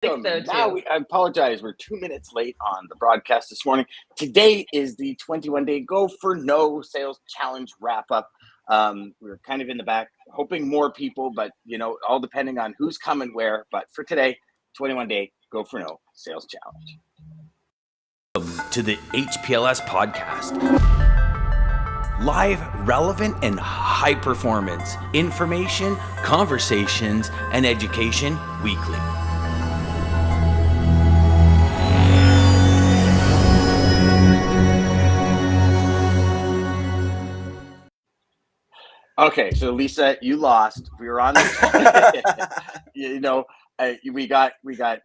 think so Now too. I apologize. We're 2 minutes late on the broadcast this morning. Today is the 21-day Go for No Sales Challenge wrap up. We're kind of in the back, hoping more people, but all depending on who's coming where. But for today, 21-day Go for No Sales Challenge. To the HPLS podcast. Live, relevant, and high performance information, conversations, and education weekly. Okay, so Lisa, you lost. We were on the we got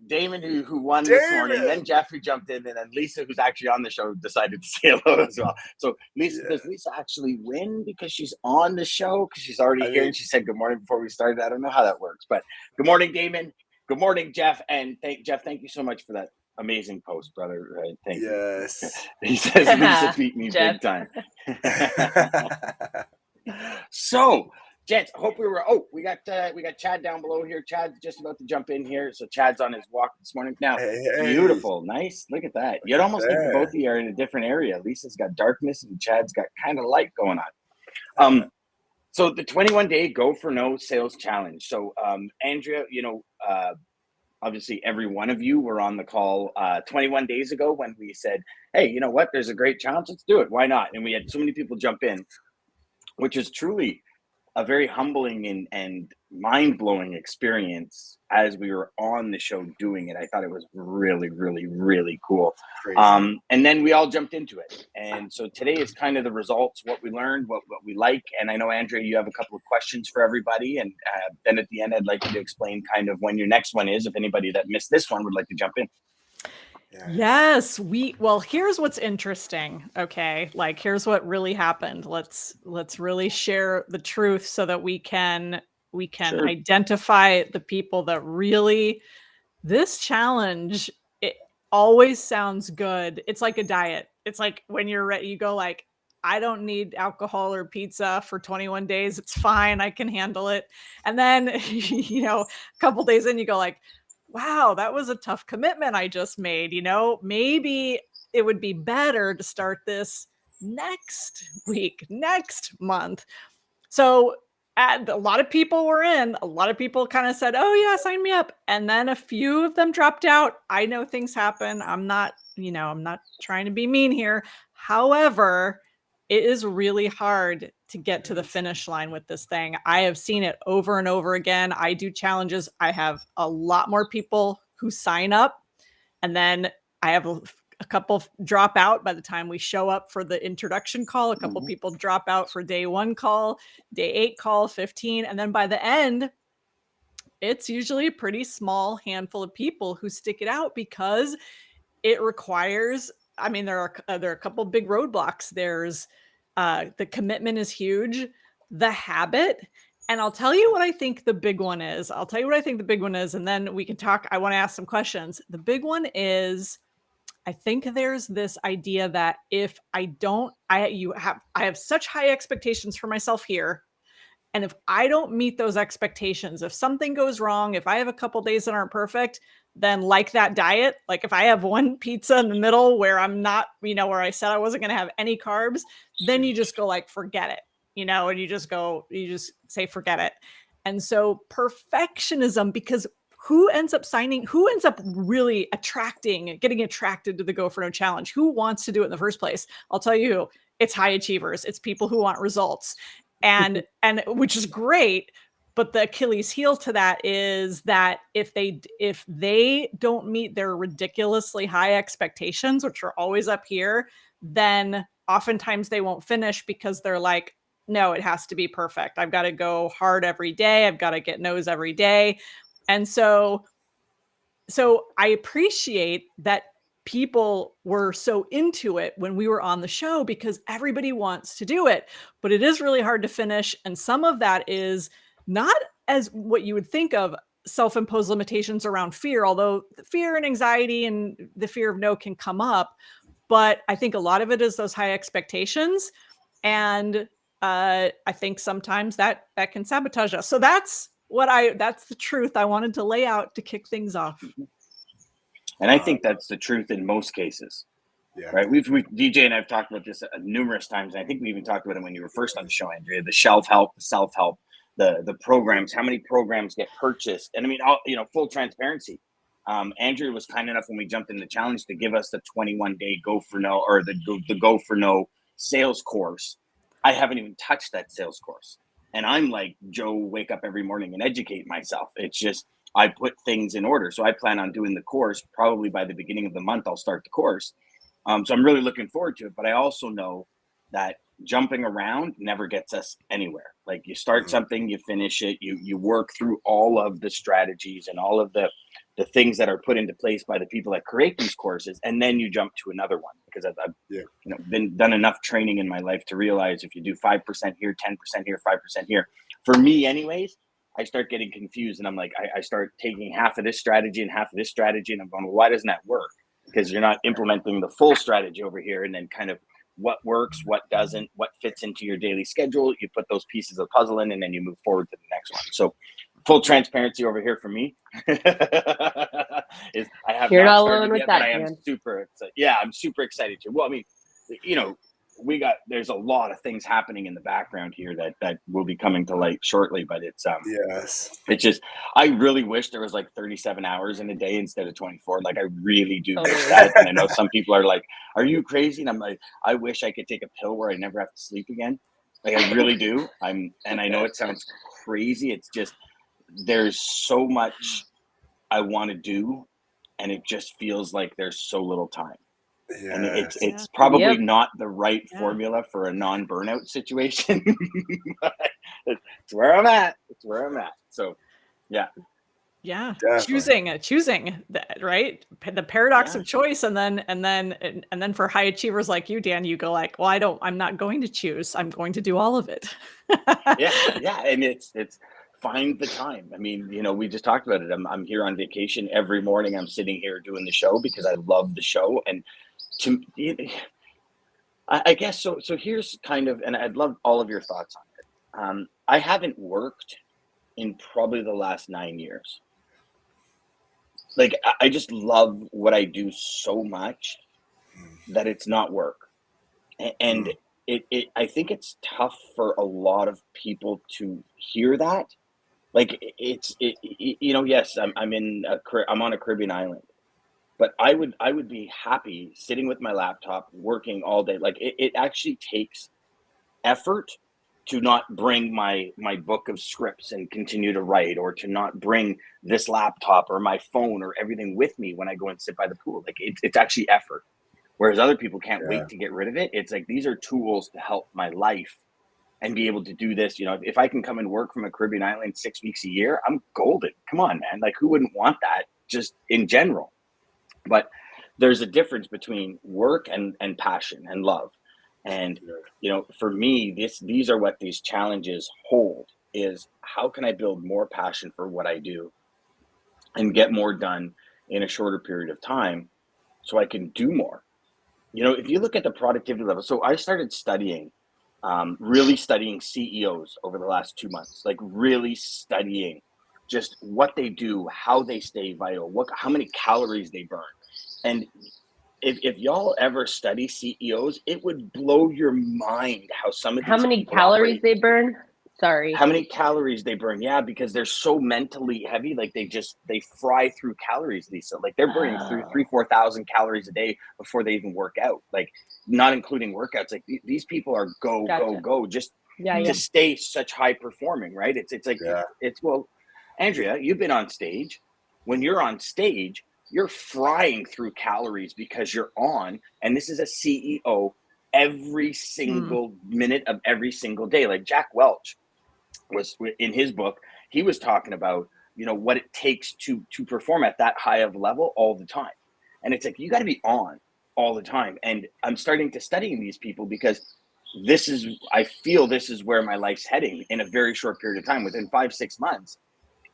Daman who won this morning, then Jeff who jumped in, and then Lisa, who's actually on the show, decided to say hello as well. So Lisa, does Lisa actually win because she's on the show? Because she's already here and she said good morning before we started. I don't know how that works, but good morning, Daman. Good morning, Jeff. And thank you so much for that amazing post, brother. Thank you. He says Lisa beat me big time. So, gents, hope we got Chad down below here. Chad's just about to jump in here. So Chad's on his walk this morning. Now, beautiful, nice. Look at that. You'd almost think both of you are in a different area. Lisa's got darkness and Chad's got kind of light going on. So the 21-day Go for No Sales Challenge. So, Andrea, obviously every one of you were on the call 21 days ago when we said, hey, you know what? There's a great challenge. Let's do it. Why not? And we had so many people jump in, which is truly a very humbling and mind-blowing experience as we were on the show doing it. I thought it was really, really, really cool. And then we all jumped into it. And so today is kind of the results, what we learned, what we like. And I know, Andrea, you have a couple of questions for everybody. And then at the end, I'd like you to explain kind of when your next one is, if anybody that missed this one would like to jump in. Yes, here's what's interesting. Okay. Like, here's what really happened. Let's really share the truth so that we can Sure. identify the people that really, this challenge, it always sounds good. It's like a diet. It's like when you're ready, you go like, I don't need alcohol or pizza for 21 days. It's fine. I can handle it. And then, a couple days in, you go like, wow, that was a tough commitment I just made. Maybe it would be better to start this next week, next month. So a lot of people were in. A lot of people kind of said, oh yeah, sign me up. And then a few of them dropped out. I know things happen. I'm not trying to be mean here. However, it is really hard to get to the finish line with this thing. I have seen it over and over again. I do challenges. I have a lot more people who sign up, and then I have a couple drop out by the time we show up for the introduction call. A couple people drop out for day 1 call, day 8 call, 15. And then by the end, it's usually a pretty small handful of people who stick it out because it requires, there are a couple big roadblocks. There's the commitment is huge, the habit. And I'll tell you what I think the big one is. And then we can talk. I want to ask some questions. The big one is, I think there's this idea that if I have such high expectations for myself here. And if I don't meet those expectations, if something goes wrong, if I have a couple days that aren't perfect, then like that diet, like if I have one pizza in the middle where I'm not, where I said I wasn't going to have any carbs, then you just go like, forget it, and you just say, forget it. And so perfectionism, because who ends up really getting attracted to the Go for No challenge? Who wants to do it in the first place? I'll tell you who. It's high achievers. It's people who want results. And which is great. But the Achilles heel to that is that if they don't meet their ridiculously high expectations, which are always up here, then oftentimes they won't finish because they're like, no, it has to be perfect. I've got to go hard every day. I've got to get no's every day. And so I appreciate that people were so into it when we were on the show because everybody wants to do it, but it is really hard to finish. And some of that is not as what you would think of self-imposed limitations around fear, although fear and anxiety and the fear of no can come up. But I think a lot of it is those high expectations. And I think sometimes that can sabotage us. So that's the truth I wanted to lay out to kick things off. And I think that's the truth in most cases. Yeah. Right. We've DJ and I've talked about this numerous times. And I think we even talked about it when you were first on the show, Andrea, the shelf help, the self-help, the programs, how many programs get purchased. And I mean, full transparency. Andrea was kind enough when we jumped in the challenge to give us the 21-day go for no, or the go for no sales course. I haven't even touched that sales course. And I'm like, Joe, wake up every morning and educate myself. It's just, I put things in order. So I plan on doing the course. Probably by the beginning of the month, I'll start the course. So I'm really looking forward to it. But I also know that jumping around never gets us anywhere. Like you start something, you finish it, you work through all of the strategies and all of the things that are put into place by the people that create these courses, and then you jump to another one. Because I've done enough training in my life to realize if you do 5% here, 10% here, 5% here, for me anyways, I start getting confused, and I'm like, I start taking half of this strategy and half of this strategy, and I'm going, well, why doesn't that work? Because you're not implementing the full strategy over here, and then kind of what works, what doesn't, what fits into your daily schedule. You put those pieces of the puzzle in, and then you move forward to the next one. So full transparency over here for me is I have You're not not started alone with yet, that, but I am Dan. super excited. I'm super excited to. Well, I mean, there's a lot of things happening in the background here that will be coming to light shortly, but it's it's just, I really wish there was like 37 hours in a day instead of 24. Like I really do wish that. And I know some people are like, are you crazy? And I'm like, I wish I could take a pill where I never have to sleep again. Like I really do. And I know it sounds crazy. It's just, there's so much I want to do, and it just feels like there's so little time. And it's probably not the right formula for a non-burnout situation. But it's where I'm at. So, yeah. Choosing that, right? The paradox of choice, and then for high achievers like you, Dan, you go like, well, I'm not going to choose. I'm going to do all of it. And it's find the time. I mean, we just talked about it. I'm here on vacation every morning. I'm sitting here doing the show because I love the show, and I guess so. So here's kind of, and I'd love all of your thoughts on it. I haven't worked in probably the last 9 years. Like I just love what I do so much that it's not work, and I think it's tough for a lot of people to hear that. Like yes, I'm on a Caribbean island. But I would be happy sitting with my laptop working all day. Like it actually takes effort to not bring my book of scripts and continue to write, or to not bring this laptop or my phone or everything with me when I go and sit by the pool. Like it's actually effort. Whereas other people can't wait to get rid of it. It's like, these are tools to help my life and be able to do this. If I can come and work from a Caribbean island 6 weeks a year, I'm golden. Come on, man. Like who wouldn't want that just in general? But there's a difference between work and passion and love. And, for me, these are what these challenges hold, is how can I build more passion for what I do and get more done in a shorter period of time so I can do more. If you look at the productivity level, so I started really studying CEOs over the last 2 months, like really studying just what they do, how they stay vital, how many calories they burn. And if y'all ever study CEOs, it would blow your mind how many calories they burn. Sorry. How many calories they burn? Yeah, because they're so mentally heavy. Like they fry through calories, Lisa. Like they're burning through 4,000 calories a day before they even work out. Like not including workouts. Like these people are go just to stay such high performing, right? It's like well, Andrea, you've been on stage. When you're on stage, you're frying through calories because you're on, and this is a CEO every single minute of every single day. Like Jack Welch was in his book, he was talking about, what it takes to perform at that high of level all the time. And it's like, you got to be on all the time. And I'm starting to study these people because I feel this is where my life's heading in a very short period of time. Within 5-6 months,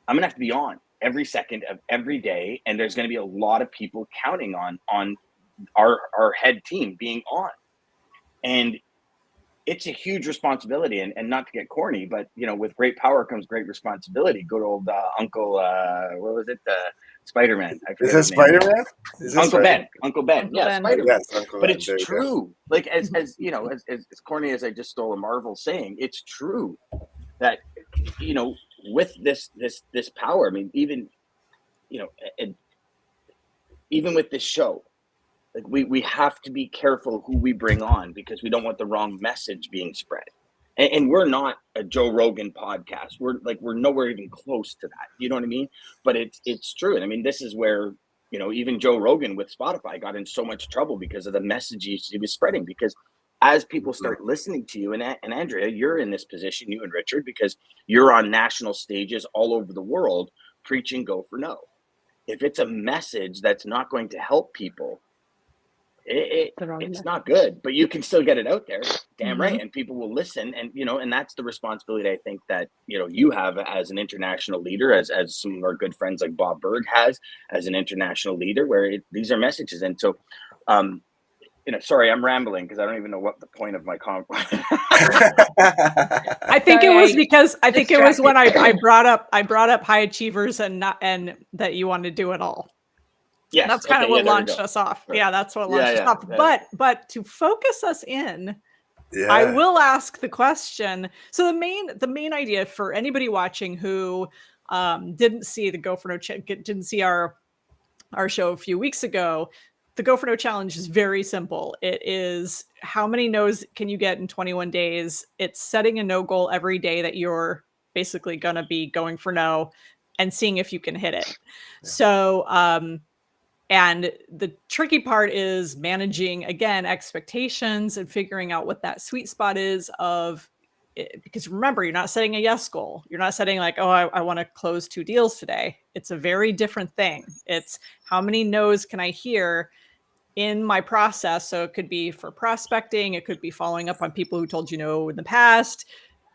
I'm going to have to be on every second of every day. And there's going to be a lot of people counting on our head team being on. And it's a huge responsibility, and not to get corny, but with great power comes great responsibility. Good old Uncle, what was it? Spider-Man. I Is forget that his name. Spider-Man? Is that Uncle Spider-Man? Ben. Uncle Ben. Uncle Yeah, Ben. Spider-Man. Yes, Uncle But Ben. it's There you go. true. Like as you know, as corny as I just stole a Marvel saying, it's true that with this power. I mean, even and even with this show, like we have to be careful who we bring on because we don't want the wrong message being spread. And we're not a Joe Rogan podcast. We're nowhere even close to that. You know what I mean? But it's true. And I mean, this is where, even Joe Rogan with Spotify got in so much trouble because of the messages he was spreading. Because as people start listening to you, and Andrea, you're in this position, you and Richard, because you're on national stages all over the world preaching Go for No. If it's a message that's not going to help people, it's not good, but you can still get it out there. Damn right. And people will listen. And, and that's the responsibility I think that, you have as an international leader, as some of our good friends like Bob Berg has as an international leader, where these are messages. And so, sorry, I'm rambling because I don't even know what the point of my I think it was because I think it was when I brought up high achievers and that you want to do it all. Yes, that's kind of what launched us off. Right. Yeah, that's what launched us off. Yeah. But to focus us in, I will ask the question. So the main idea for anybody watching who didn't see the Go for No didn't see our show a few weeks ago, the Go for No challenge is very simple. It is how many no's can you get in 21 days? It's setting a no goal every day that you're basically going to be going for no and seeing if you can hit it. Yeah. So, and the tricky part is managing, again, expectations and figuring out what that sweet spot is of it, because remember, you're not setting a yes goal. You're not setting like, oh, I want to close 2 deals today. It's a very different thing. It's how many no's can I hear in my process? So it could be for prospecting. It could be following up on people who told you no in the past.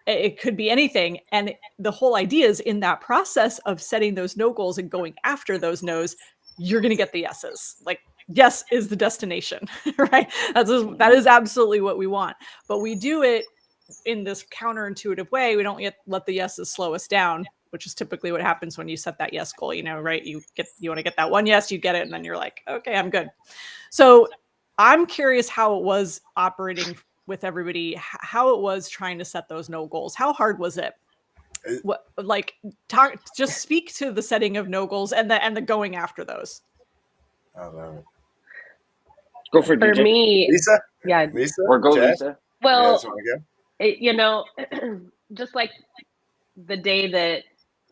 It could be anything. And the whole idea is in that process of setting those no goals and going after those no's, you're going to get the yeses. Like yes is the destination, right? That is absolutely what we want. But we do it in this counterintuitive way. We don't let the yeses slow us down, which is typically what happens when you set that yes goal, right? You want to get that one yes, you get it. And then you're like, okay, I'm good. So I'm curious how it was operating with everybody, how it was trying to set those no goals. How hard was it? Just speak to the setting of no goals and the going after those. I love it. Go for DJ. Me, Lisa. Yeah, Lisa or go Chad? Lisa. Well, just like the day that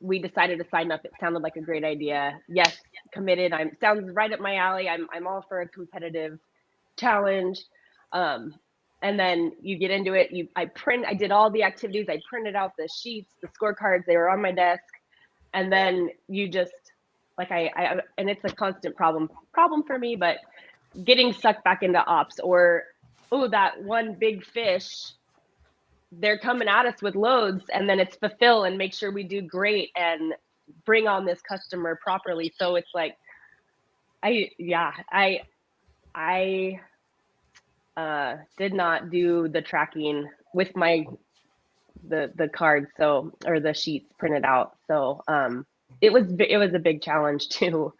we decided to sign up, it sounded like a great idea. Yes, committed. Sounds right up my alley. I'm all for a competitive challenge. And then you get into it. I did all the activities. I printed out the sheets, the scorecards. They were on my desk. And then you just and it's a constant problem for me, but getting sucked back into ops or, oh, that one big fish, they're coming at us with loads, and then it's fulfill and make sure we do great and bring on this customer properly. So it's like, I did not do the tracking with the cards, or the sheets printed out. So it was a big challenge to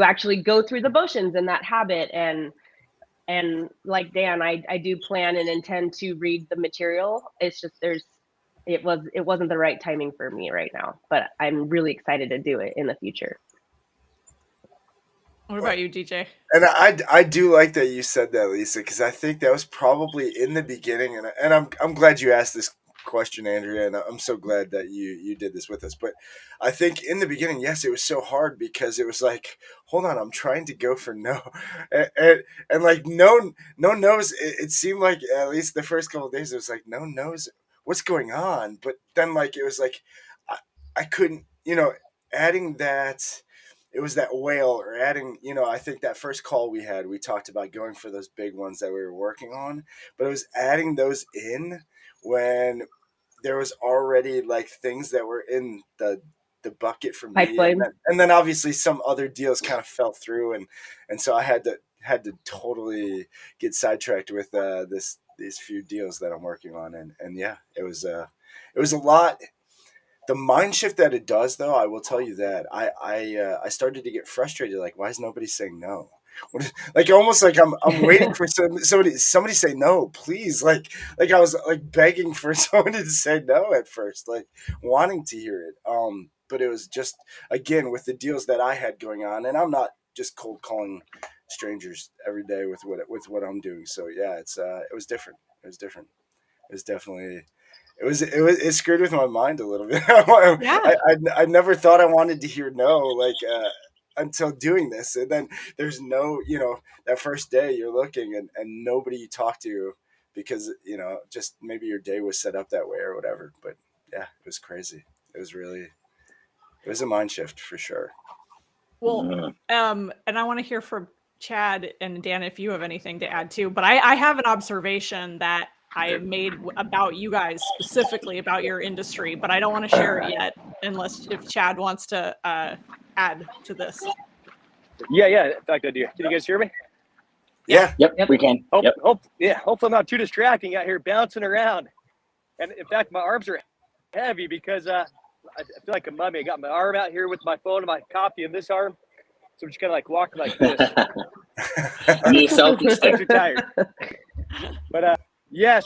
actually go through the motions in that habit. And like Dan, I do plan and intend to read the material. It's just it wasn't the right timing for me right now, but I'm really excited to do it in the future. What about you, DJ? And I do like that you said that, Lisa, because I think that was probably in the beginning, and I'm glad you asked this question, Andrea, and I'm so glad that you did this with us. But I think in the beginning, yes, it was so hard because it was like, hold on, I'm trying to go for no, and like no knows. It seemed like at least the first couple of days, it was like no knows what's going on. But then like it was like I couldn't, adding that. It was that whale or adding, I think that first call we had, we talked about going for those big ones that we were working on, but it was adding those in when there was already like things that were in the bucket for me. And then obviously some other deals kind of fell through. And so I had to totally get sidetracked with these few deals that I'm working on. And yeah, it was a lot. the mind shift that it does, though, I will tell you that I started to get frustrated. Like, why is nobody saying no? Like, almost like I'm waiting for somebody say no, please. Like I was like begging for somebody to say no at first, like wanting to hear it. But it was just, again, with the deals that I had going on, and I'm not just cold calling strangers every day with what I'm doing. So yeah, it was different. It was different. It was definitely it screwed with my mind a little bit. Yeah. I never thought I wanted to hear no, like until doing this, and then there's no, that first day you're looking, and nobody you talk to, because just maybe your day was set up that way or whatever. But yeah, it was crazy. It was a mind shift for sure. Well, and I want to hear from Chad and Dan if you have anything to add too. But I have an observation that I made about you guys, specifically about your industry, but I don't want to share it yet unless if Chad wants to add to this. Yeah. In fact, I do. Can you guys hear me? Yeah. Yep. We can. Hopefully I'm not too distracting out here bouncing around. And in fact, my arms are heavy because I feel like a mummy. I got my arm out here with my phone and my coffee in this arm. So I'm just kind of like walking like this. Need a selfie stick. I'm too tired. But yes.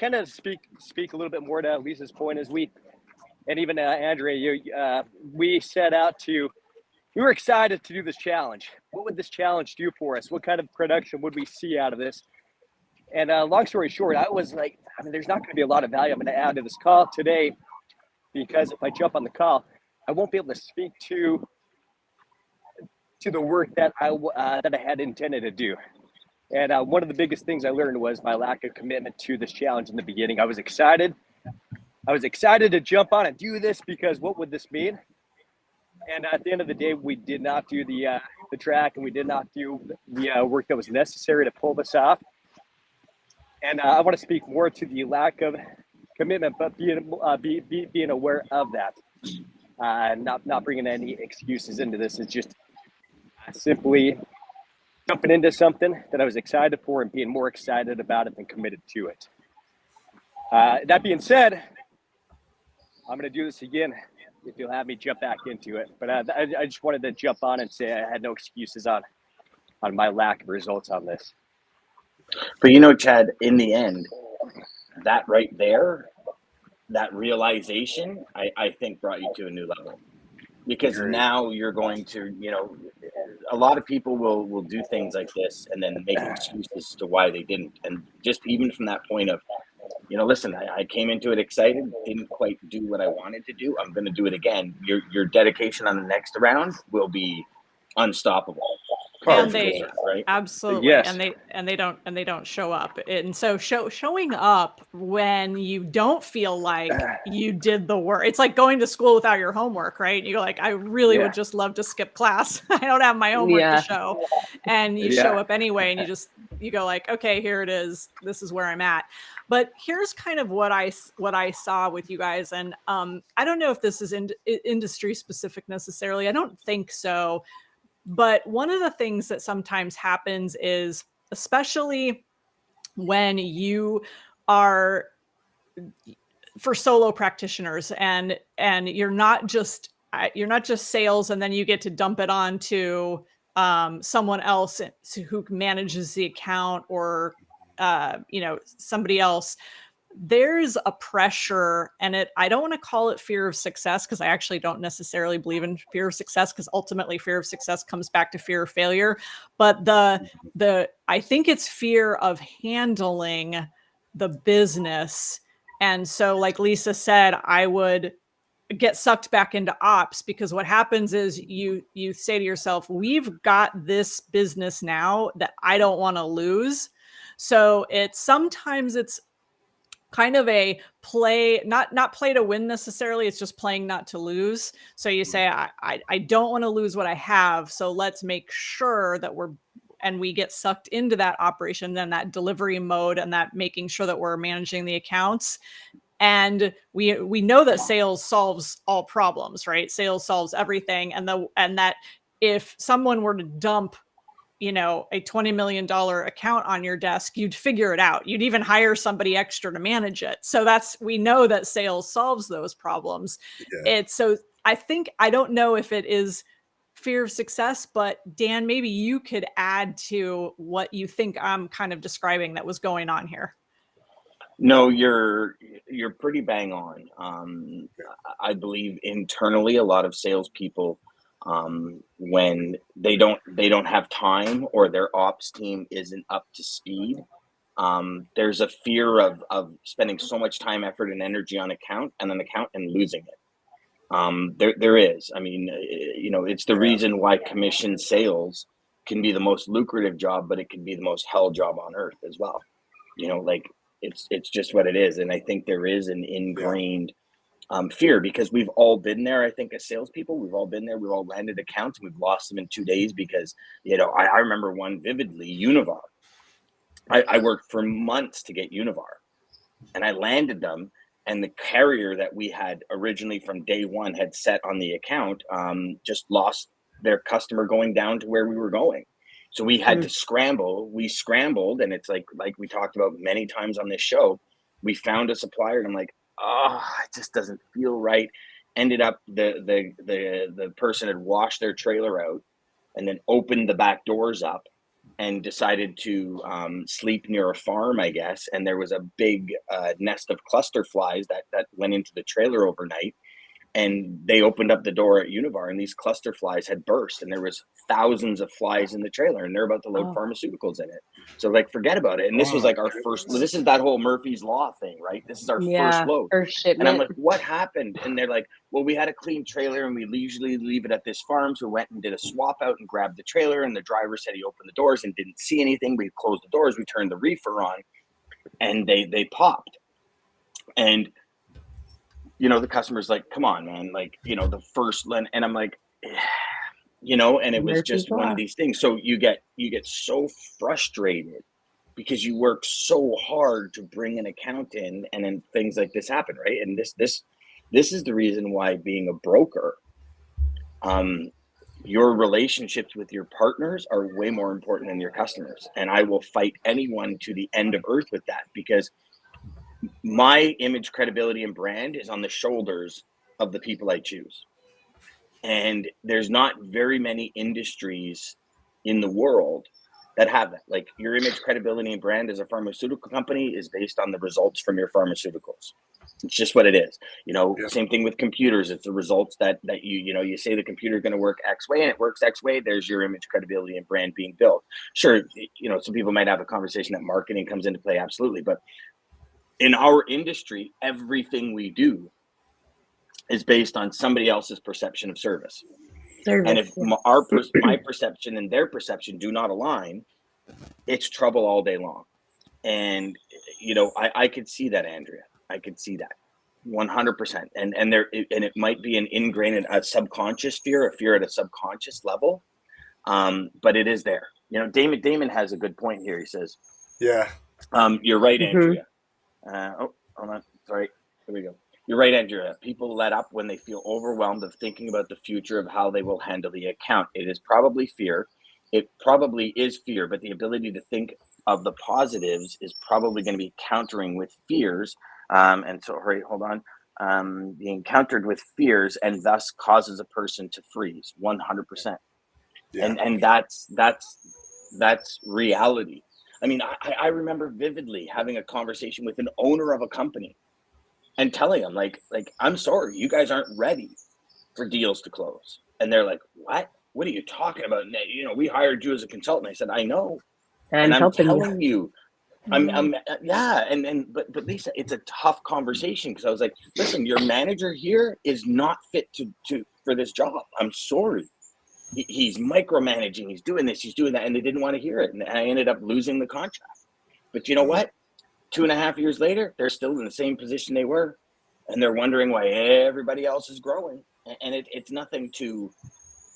Kind of speak a little bit more to Lisa's point as and even Andrea, we set out to. We were excited to do this challenge. What would this challenge do for us? What kind of production would we see out of this? And long story short, I was like, there's not going to be a lot of value I'm going to add to this call today, because if I jump on the call, I won't be able to speak to the work that I had intended to do. And one of the biggest things I learned was my lack of commitment to this challenge in the beginning. I was excited to jump on and do this because what would this mean? And at the end of the day, we did not do the track, and we did not do the work that was necessary to pull this off. And I want to speak more to the lack of commitment, but being aware of that, and not bringing any excuses into this. It's just simply jumping into something that I was excited for and being more excited about it than committed to it. That being said, I'm going to do this again if you'll have me jump back into it. But I just wanted to jump on and say I had no excuses on my lack of results on this. But Chad, in the end, that right there, that realization, I think brought you to a new level. Because now you're going to, a lot of people will do things like this and then make excuses to why they didn't. And just even from that point of, listen, I came into it excited, didn't quite do what I wanted to do. I'm going to do it again. Your dedication on the next round will be unstoppable. And they right? absolutely, yes. and they don't show up. And so showing up when you don't feel like you did the work. It's like going to school without your homework, right? You go like, I really would just love to skip class. I don't have my homework to show. And you show up anyway, and you go like, okay, here it is. This is where I'm at. But here's kind of what I saw with you guys. And I don't know if this is industry specific necessarily. I don't think so. But one of the things that sometimes happens is, especially when you are for solo practitioners and you're not just sales and then you get to dump it on to someone else who manages the account or somebody else. There's a pressure, and I don't want to call it fear of success, because I actually don't necessarily believe in fear of success, because ultimately fear of success comes back to fear of failure. But I think it's fear of handling the business. And so, like Lisa said, I would get sucked back into ops, because what happens is you say to yourself, we've got this business now that I don't want to lose. So sometimes it's kind of a play, not play to win necessarily. It's just playing not to lose. So you say, I don't want to lose what I have. So let's make sure that we get sucked into that operation, then that delivery mode, and that making sure that we're managing the accounts. And we know that sales solves all problems, right? Sales solves everything. And that if someone were to dump you know, a $20 million account on your desk, you'd figure it out. You'd even hire somebody extra to manage it. So we know that sales solves those problems. Yeah. So I think, I don't know if it is fear of success, but Dan, maybe you could add to what you think I'm kind of describing that was going on here. No, you're pretty bang on. I believe internally, a lot of salespeople, when they don't have time or their ops team isn't up to speed, there's a fear of spending so much time, effort, and energy on an account and losing it. There is. I mean, you know, it's the reason why commission sales can be the most lucrative job, but it can be the most hell job on earth as well. You know, like it's just what it is. And I think there is an ingrained fear, because we've all been there. I think as salespeople, we've all been there. We've all landed accounts and we've lost them in 2 days because, you know, I remember one vividly, Univar. I worked for months to get Univar, and I landed them. And the carrier that we had originally from day one had set on the account just lost their customer going down to where we were going. So we had to scramble. We scrambled, and it's like we talked about many times on this show. We found a supplier, and I'm like, oh, it just doesn't feel right. Ended up the person had washed their trailer out, and then opened the back doors up, and decided to sleep near a farm, I guess. And there was a big nest of cluster flies that went into the trailer overnight. And they opened up the door at Univar, and these cluster flies had burst, and there was thousands of flies in the trailer, and they're about to load pharmaceuticals in it. So like, forget about it. And this was like our first, this is that whole Murphy's Law thing, right? This is our first load. First shipment. And I'm like, what happened? And they're like, well, we had a clean trailer and we usually leave it at this farm. So we went and did a swap out and grabbed the trailer, and the driver said he opened the doors and didn't see anything. We closed the doors, we turned the reefer on, and they popped. And you know, the customer's like, come on, man, like, you know, the first, and I'm like, you know, and it was just one of these things. So you get so frustrated because you work so hard to bring an account in, and then things like this happen, right? And this is the reason why being a broker, your relationships with your partners are way more important than your customers. And I will fight anyone to the end of earth with that, because my image, credibility, and brand is on the shoulders of the people I choose. And there's not very many industries in the world that have that. Like, your image, credibility, and brand as a pharmaceutical company is based on the results from your pharmaceuticals. It's just what it is. You know, same thing with computers. It's the results that you say the computer is going to work X way and it works X way. There's your image, credibility, and brand being built. Sure, you know, some people might have a conversation that marketing comes into play. Absolutely. But in our industry, everything we do is based on somebody else's perception of service. And if my perception and their perception do not align, it's trouble all day long. And, you know, I could see that, Andrea. I could see that 100%. And it might be an ingrained, a subconscious fear, a fear at a subconscious level. But it is there. You know, Daman has a good point here. He says, you're right, Andrea. Hold on. Sorry. Here we go. You're right, Andrea. People let up when they feel overwhelmed of thinking about the future of how they will handle the account. It is probably fear. It probably is fear, but the ability to think of the positives is probably going to be countering with fears. And so, right, hold on. Being countered with fears, and thus causes a person to freeze 100%. And that's reality. I mean, I remember vividly having a conversation with an owner of a company and telling them, like, I'm sorry, you guys aren't ready for deals to close. And they're like, what? What are you talking about? You know, we hired you as a consultant. I said, I know. And I'm telling you, but Lisa, it's a tough conversation, because I was like, listen, your manager here is not fit for this job. I'm sorry. He's micromanaging, he's doing this, he's doing that, and they didn't want to hear it. And I ended up losing the contract. But you know what? 2.5 years later, they're still in the same position they were, and they're wondering why everybody else is growing. And it's nothing to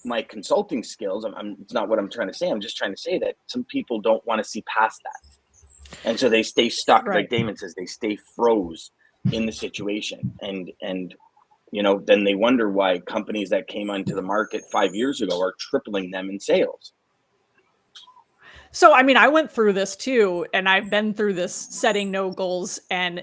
my consulting skills. It's not what I'm trying to say. I'm just trying to say that some people don't want to see past that. And so they stay stuck, right. Like Daman says, they stay froze in the situation. And you know, then they wonder why companies that came onto the market 5 years ago are tripling them in sales. So, I mean, I went through this too, and I've been through this setting no goals. And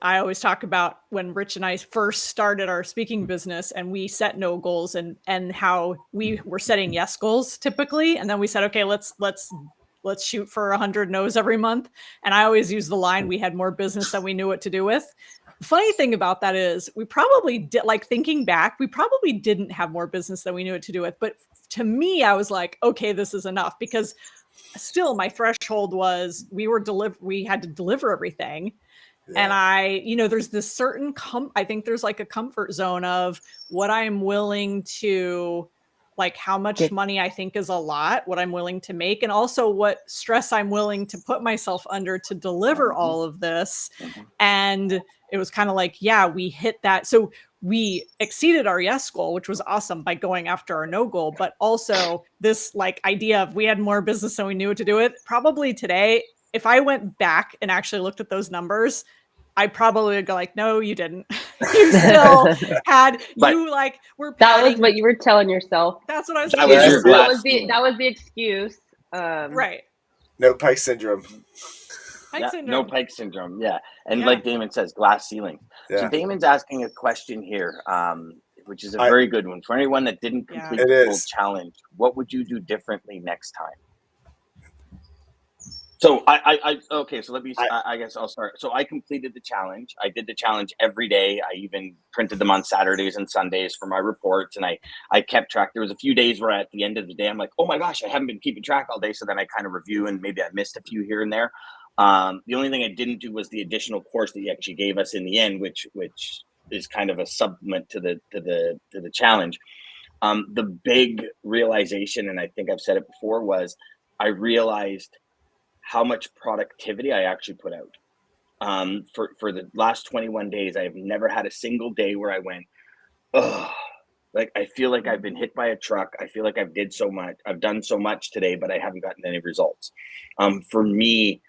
I always talk about when Rich and I first started our speaking business and we set no goals, and how we were setting yes goals typically. And then we said, okay, let's shoot for 100 no's every month. And I always use the line, we had more business than we knew what to do with. The funny thing about that is we probably did, like thinking back, we probably didn't have more business than we knew what to do with. But to me, I was like, okay, this is enough, because still my threshold was we had to deliver everything. Yeah. And there's this certain I think there's like a comfort zone of what I'm willing to, like how much money I think is a lot, what I'm willing to make, and also what stress I'm willing to put myself under to deliver all of this. And it was kind of like, yeah, we hit that. So we exceeded our yes goal, which was awesome, by going after our no goal, but also this like idea of we had more business than we knew what to do with. Probably today, if I went back and actually looked at those numbers, I probably would go like, no, you didn't. You still had, you like were padding. That was what you were telling yourself. That's what I was saying. That was your glass that was the excuse. Right. No Pike syndrome. No Pike syndrome. Yeah. And like Daman says, glass ceiling. Yeah. So Damon's asking a question here, which is a very good one. For anyone that didn't complete the full challenge, what would you do differently next time? So okay, so I guess I'll start. So I completed the challenge. I did the challenge every day. I even printed them on Saturdays and Sundays for my reports, and I kept track. There was a few days where at the end of the day, I'm like, oh my gosh, I haven't been keeping track all day. So then I kind of review, and maybe I missed a few here and there. The only thing I didn't do was the additional course that you actually gave us in the end, which is kind of a supplement to the challenge. The big realization, and I think I've said it before, was I realized how much productivity I actually put out. For the last 21 days, I have never had a single day where I went, oh, like I feel like I've been hit by a truck. I feel like I've done so much today, but I haven't gotten any results. For me,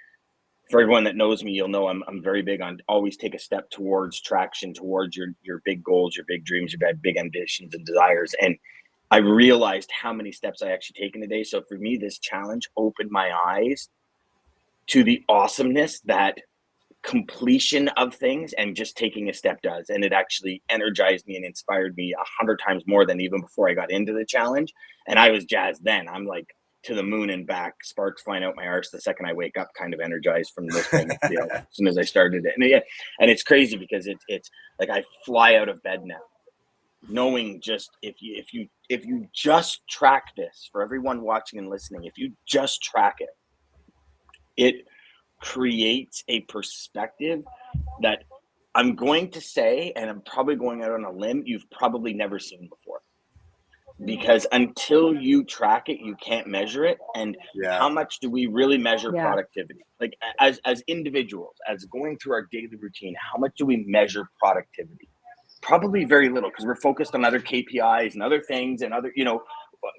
for everyone that knows me, you'll know I'm very big on always take a step towards traction, towards your big goals, your big dreams, your big ambitions and desires. And I realized how many steps I actually taken today. So for me, this challenge opened my eyes to the awesomeness that completion of things and just taking a step does. And it actually energized me and inspired me 100 times more than even before I got into the challenge. And I was jazzed then. I'm like to the moon and back, sparks flying out my arse the second I wake up, kind of energized from listening, as soon as I started it. And it's crazy because it's like I fly out of bed now, knowing just if you just track this, for everyone watching and listening, if you just track it, it creates a perspective that I'm going to say, and I'm probably going out on a limb, you've probably never seen before. Because until you track it, you can't measure it. And how much do we really measure productivity? Like as individuals, as going through our daily routine, how much do we measure productivity? Probably very little, because we're focused on other KPIs and other things and other,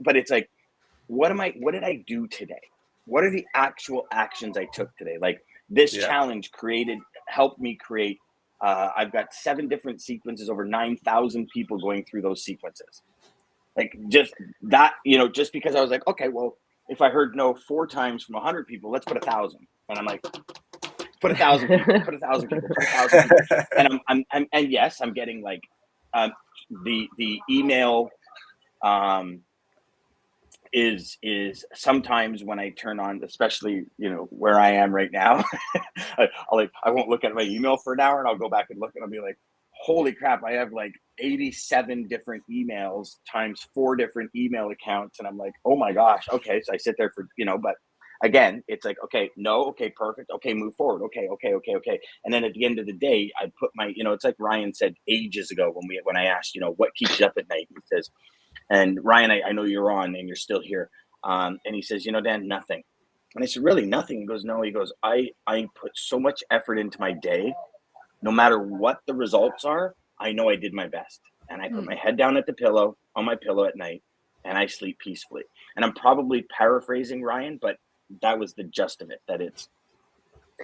but it's like, what did I do today? What are the actual actions I took today? Like this challenge helped me create, I've got 7 different sequences, over 9,000 people going through those sequences. Like just that, just because I was like, okay, well, if I heard no 4 times from 100 people, let's put 1,000. And I'm like, put 1,000 people, put 1,000 people, put 1,000 people. And and yes, I'm getting like, the email, is sometimes when I turn on, especially, where I am right now, I won't look at my email for an hour, and I'll go back and look, and I'll be like, holy crap, I have like 87 different emails times 4 different email accounts. And I'm like, oh my gosh. Okay. So I sit there for, but again, it's like, okay, no, okay, perfect. Okay. Move forward. Okay. And then at the end of the day, I put my, it's like Ryan said ages ago when I asked, what keeps you up at night? He says, and Ryan, I know you're on and you're still here. And he says, Dan, nothing. And I said, really, nothing? He goes, no. He goes, I put so much effort into my day. No matter what the results are, I know I did my best. And I put my head down on my pillow at night, and I sleep peacefully. And I'm probably paraphrasing Ryan, but that was the gist of it, that it's,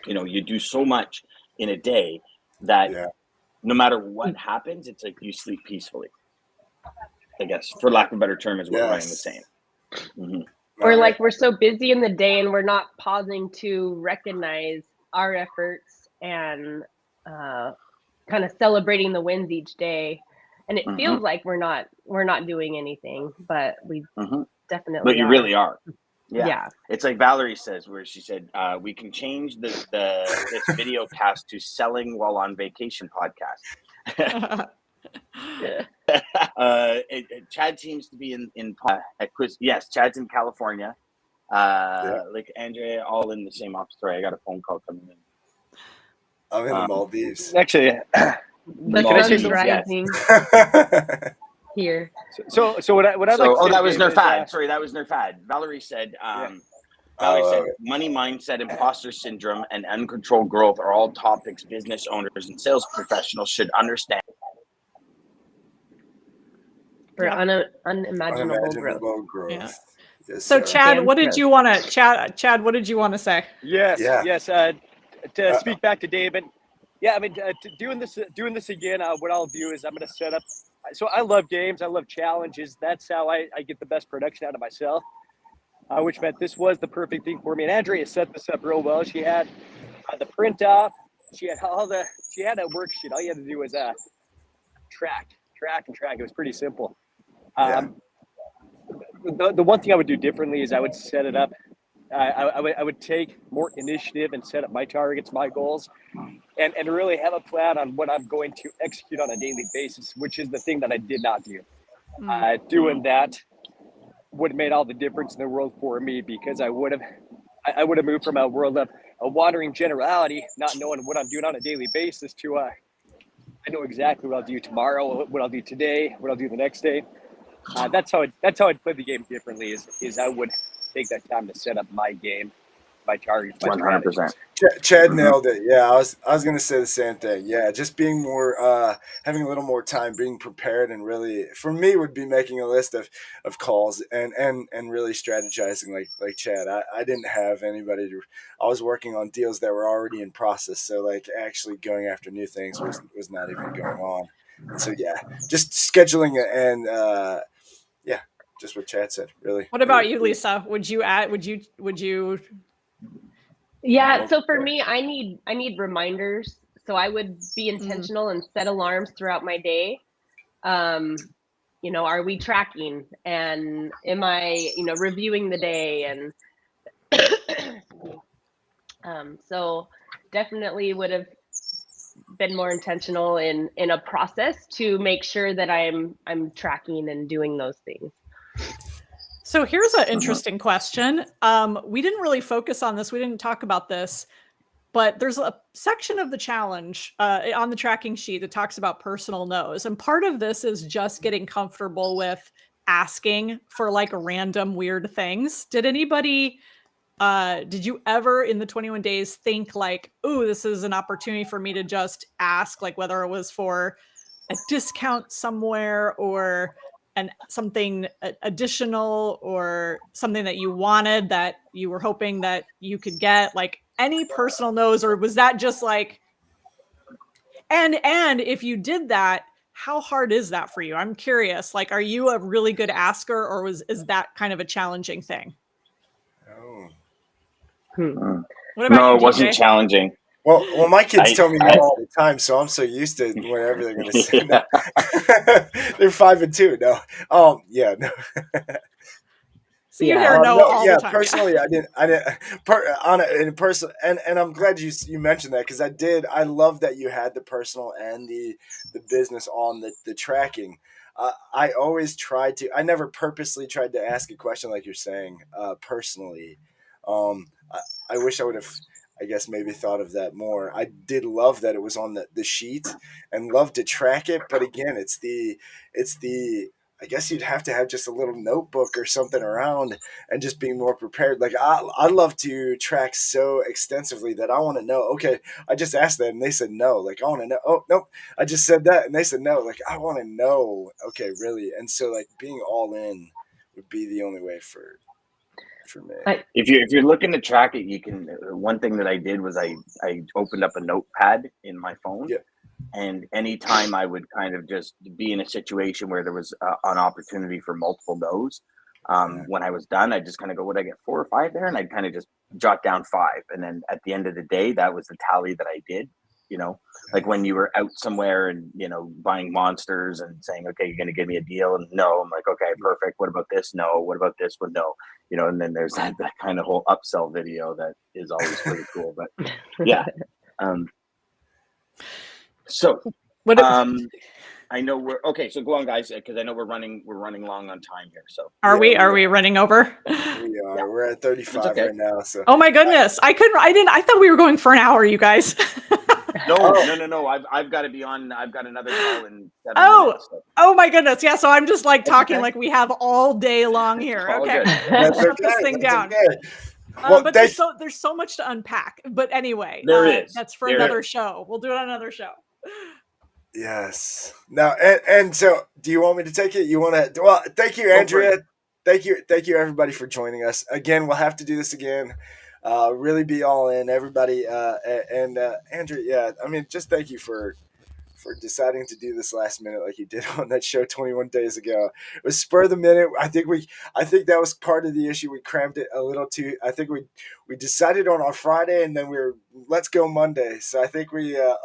you do so much in a day that no matter what happens, it's like you sleep peacefully, I guess, for lack of a better term, is what Ryan was saying. Mm-hmm. Or like we're so busy in the day and we're not pausing to recognize our efforts and kind of celebrating the wins each day. And it feels like we're not doing anything, but we definitely But you are. really are. Yeah. It's like Valerie says, where she said, we can change this video cast to selling while on vacation podcast. Chad seems to be in at Quiz. Yes, Chad's in California. Like Andrea, all in the same office. Sorry, I got a phone call coming in. I'm in the Maldives. Actually, The can I say sun's something? rising here. So what I'd like to say that was Dave, Nerfad. Sorry, that was Nerfad. Valerie said, Valerie said, right. money mindset, imposter syndrome, and uncontrolled growth are all topics business owners and sales professionals should understand. For unimaginable growth. Yeah. Yes, So sir. Chad, what did you want to Chad, what did you want to say? Yes. To speak back to David, I mean, doing this again. What I'll do is I'm going to set up. So I love games. I love challenges. That's how I get the best production out of myself. Which meant this was the perfect thing for me. And Andrea set this up real well. She had the print off. She had a worksheet. All you had to do was track. It was pretty simple. The one thing I would do differently is I would set it up. I would take more initiative and set up my targets, my goals, and really have a plan on what I'm going to execute on a daily basis, which is the thing that I did not do. Doing that would have made all the difference in the world for me, because I would have moved from a world of a wandering generality, not knowing what I'm doing on a daily basis, to I know exactly what I'll do tomorrow, what I'll do today, what I'll do the next day. That's how I'd play the game differently. Is I would take that time to set up my game, my targets, my 100%. Chad nailed it. Yeah, I was gonna say the same thing. Yeah, just being more, having a little more time, being prepared, and really, for me, would be making a list of calls and really strategizing like Chad. I didn't have anybody to. I was working on deals that were already in process, so like actually going after new things was not even going on. And so yeah, just scheduling and just what Chad said. Really. What about you, Lisa? Would you Yeah, so for me, I need reminders. So I would be intentional and set alarms throughout my day. Are we tracking, and am I, reviewing the day, and so definitely would have been more intentional in a process to make sure that I'm tracking and doing those things. So here's an interesting question. We didn't really focus on this. We didn't talk about this, but there's a section of the challenge on the tracking sheet that talks about personal no's. And part of this is just getting comfortable with asking for like random weird things. Did you ever in the 21 days think like, ooh, this is an opportunity for me to just ask, like whether it was for a discount somewhere or something additional or something that you wanted that you were hoping that you could get, like any personal no's, or was that just like, and if you did that, how hard is that for you? I'm curious, like, are you a really good asker, or is that kind of a challenging thing? What about you, it wasn't challenging. Well, my kids tell me no all the time, so I'm so used to whatever they're going to say. No. They're 5 and 2. No. No. So you hear no all the time. Personally, I didn't in person, and I'm glad you mentioned that, because I love that you had the personal and the business on the tracking. I always I never purposely tried to ask a question like you're saying, personally. I wish I would have, I guess, maybe thought of that more. I did love that it was on the sheet and love to track it. But again, it's the, I guess you'd have to have just a little notebook or something around and just being more prepared. Like I love to track so extensively that I want to know, okay, I just asked that and they said no. Like, I want to know, oh, nope, I just said that and they said no. Like, I want to know, okay, really. And so like being all in would be the only way for me. If you're looking to track it, you can. One thing that I did was I opened up a notepad in my phone, and anytime I would kind of just be in a situation where there was an opportunity for multiple no's, When I was done, I just kind of go, would I get 4 or 5 there? And I'd kind of just jot down 5. And then at the end of the day, that was the tally that I did, like when you were out somewhere and, buying monsters and saying, okay, you're going to give me a deal. And no, I'm like, okay, perfect. What about this? No. What about this one? No. And then there's that kind of whole upsell video that is always pretty cool. But yeah. So, I know we're okay. So go on, guys, because I know we're running long on time here. So are we running over? We are. Yeah. We're at 35 right now. So oh my goodness, I thought we were going for an hour, you guys. No. I've got to be on. I've got another call in 7 minutes. So. Oh my goodness. Yeah. So I'm just like talking like we have all day long here. Okay. Shut this thing down. Okay. Well, but there's so much to unpack. But anyway, there is. That's for another show. We'll do it on another show. Yes. Now, and so, do you want me to take it? You want to? Well, thank you, Andrea. Thank you, everybody, for joining us again. We'll have to do this again. Really be all in, everybody. And Andrea, yeah, I mean, just thank you for deciding to do this last minute like you did on that show 21 days ago. It was spur of the minute. I think that was part of the issue. We crammed it a little too. I think we decided on our Friday and then let's go Monday. So I think we a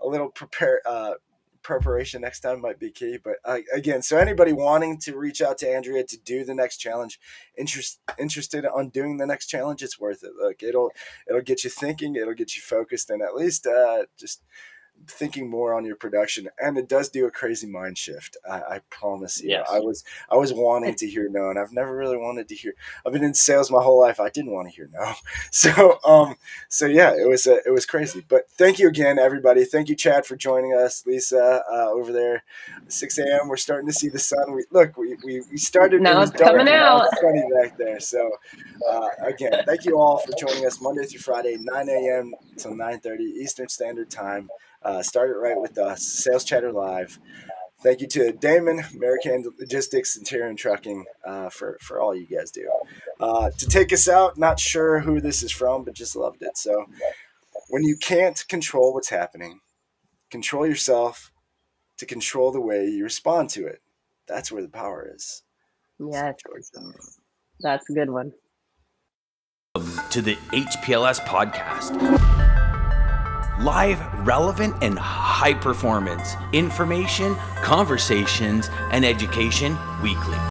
little preparation next time might be key. But again, so anybody wanting to reach out to Andrea to do the next challenge, interested on doing the next challenge, it's worth it. Look, it'll get you thinking, it'll get you focused, and at least just thinking more on your production, and it does do a crazy mind shift. I promise you. Yes. I was wanting to hear no, and I've never really wanted to hear. I've been in sales my whole life. I didn't want to hear no. So yeah, it was crazy. But thank you again, everybody. Thank you, Chad, for joining us. Lisa over there, 6 a.m. We're starting to see the sun. We started. Now it's coming out. It's sunny back there. So again, thank you all for joining us Monday through Friday, 9 a.m. till 9:30 Eastern Standard Time. Start it right with us, Sales Chatter Live. Thank you to Daman, American Logistics, Centurion Trucking for all you guys do. To take us out, not sure who this is from, but just loved it. So when you can't control what's happening, control yourself to control the way you respond to it. That's where the power is. Yes, that's a good one. To the HPLS podcast. Live, relevant, and high performance information, conversations, and education weekly.